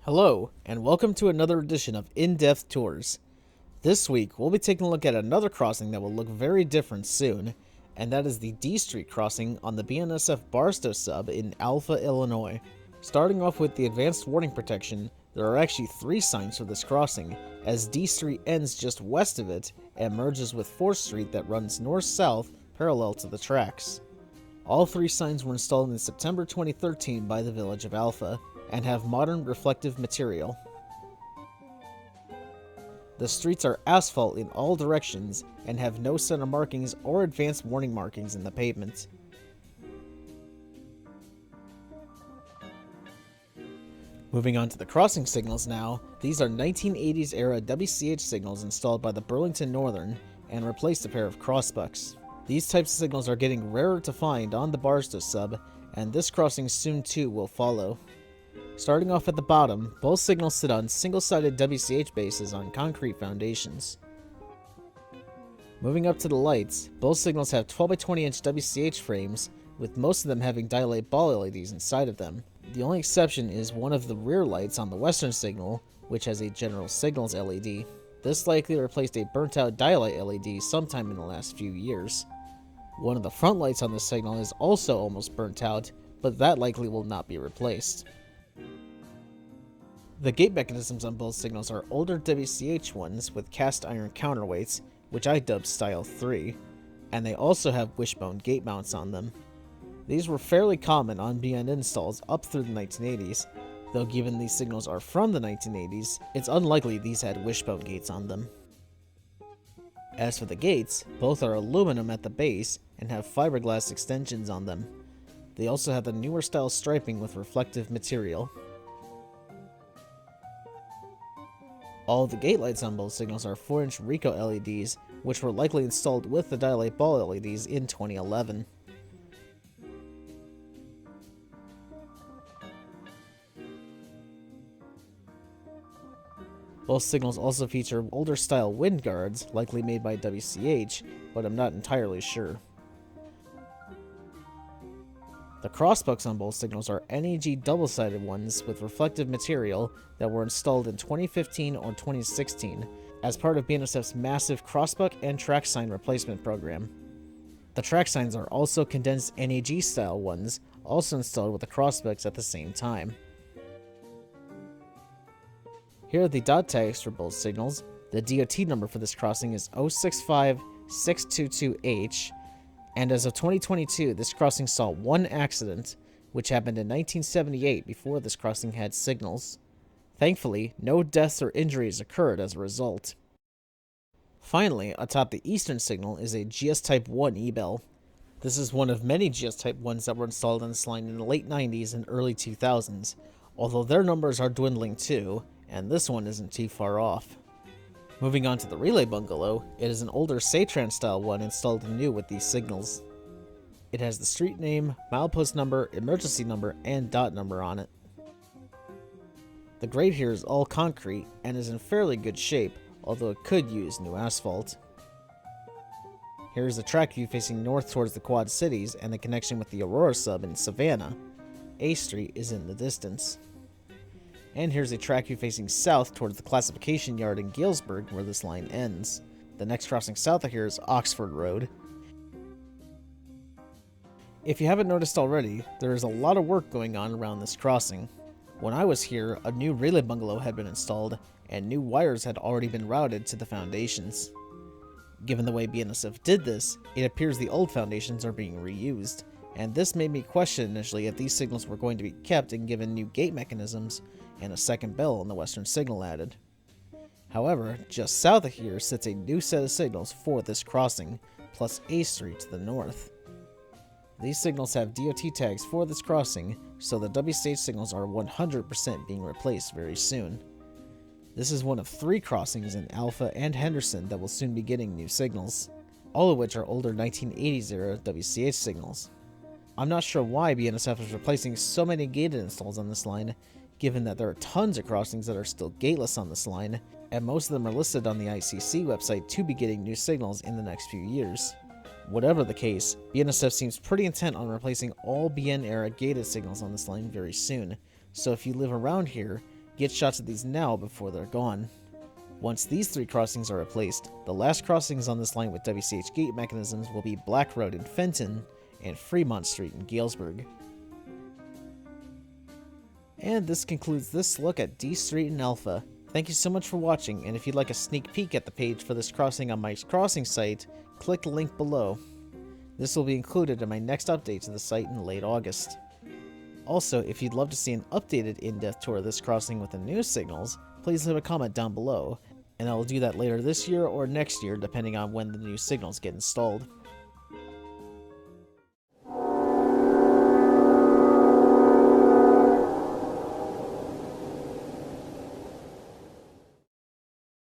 Hello, and welcome to another edition of In-Depth Tours. This week, we'll be taking a look at another crossing that will look very different soon, and that is the D Street crossing on the BNSF Barstow Sub in Alpha, Illinois. Starting off with the advanced warning protection, there are actually 3 signs for this crossing, as D Street ends just west of it and merges with 4th Street that runs north-south parallel to the tracks. All 3 signs were installed in September 2013 by the Village of Alpha, and have modern reflective material. The streets are asphalt in all directions and have no center markings or advanced warning markings in the pavement. Moving on to the crossing signals now, these are 1980s era WCH signals installed by the Burlington Northern and replaced a pair of crossbucks. These types of signals are getting rarer to find on the Barstow Sub, and this crossing soon too will follow. Starting off at the bottom, both signals sit on single-sided WCH bases on concrete foundations. Moving up to the lights, both signals have 12x20 inch WCH frames, with most of them having Dialight ball LEDs inside of them. The only exception is one of the rear lights on the western signal, which has a general signals LED. This likely replaced a burnt-out Dialight LED sometime in the last few years. One of the front lights on the signal is also almost burnt out, but that likely will not be replaced. The gate mechanisms on both signals are older WCH ones with cast iron counterweights, which I dubbed Style 3, and they also have wishbone gate mounts on them. These were fairly common on BN installs up through the 1980s, though given these signals are from the 1980s, it's unlikely these had wishbone gates on them. As for the gates, both are aluminum at the base and have fiberglass extensions on them. They also have the newer style striping with reflective material. All of the gate lights on both signals are 4-inch RECO LEDs, which were likely installed with the Dialight ball LEDs in 2011. Both signals also feature older style wind guards, likely made by WCH, but I'm not entirely sure. The crossbucks on both signals are NEG double-sided ones with reflective material that were installed in 2015 or 2016 as part of BNSF's massive crossbuck and track sign replacement program. The track signs are also condensed NEG-style ones, also installed with the crossbucks at the same time. Here are the dot tags for both signals. The DOT number for this crossing is 065622H, and as of 2022, this crossing saw 1 accident, which happened in 1978 before this crossing had signals. Thankfully, no deaths or injuries occurred as a result. Finally, atop the eastern signal is a GS Type 1 e-bell. This is one of many GS Type 1s that were installed on this line in the late 90s and early 2000s, although their numbers are dwindling too, and this one isn't too far off. Moving on to the relay bungalow, it is an older Satran style one installed new with these signals. It has the street name, milepost number, emergency number, and dot number on it. The grade here is all concrete and is in fairly good shape, although it could use new asphalt. Here is the track view facing north towards the Quad Cities and the connection with the WRRS Sub in Savannah. A Street is in the distance. And here's a track view facing south towards the classification yard in Galesburg where this line ends. The next crossing south of here is Oxford Road. If you haven't noticed already, there is a lot of work going on around this crossing. When I was here, a new relay bungalow had been installed, and new wires had already been routed to the foundations. Given the way BNSF did this, it appears the old foundations are being reused, and this made me question initially if these signals were going to be kept and given new gate mechanisms and a second bell on the western signal added. However, just south of here sits a new set of signals for this crossing, plus A Street to the north. These signals have DOT tags for this crossing, so the WCH signals are 100% being replaced very soon. This is one of 3 crossings in Alpha and Henderson that will soon be getting new signals, all of which are older 1980s era WCH signals. I'm not sure why BNSF is replacing so many gated installs on this line, given that there are tons of crossings that are still gateless on this line, and most of them are listed on the ICC website to be getting new signals in the next few years. Whatever the case, BNSF seems pretty intent on replacing all BN era gated signals on this line very soon, so if you live around here, Get shots of these now before they're gone. Once these 3 crossings are replaced, the last crossings on this line with WCH gate mechanisms will be Black Road in Fenton and Fremont Street in Galesburg. And this concludes this look at D Street in Alpha. Thank you so much for watching, and if you'd like a sneak peek at the page for this crossing on Mike's Crossing site, click the link below. This will be included in my next update to the site in late August. Also, if you'd love to see an updated in-depth tour of this crossing with the new signals, please leave a comment down below, and I will do that later this year or next year depending on when the new signals get installed.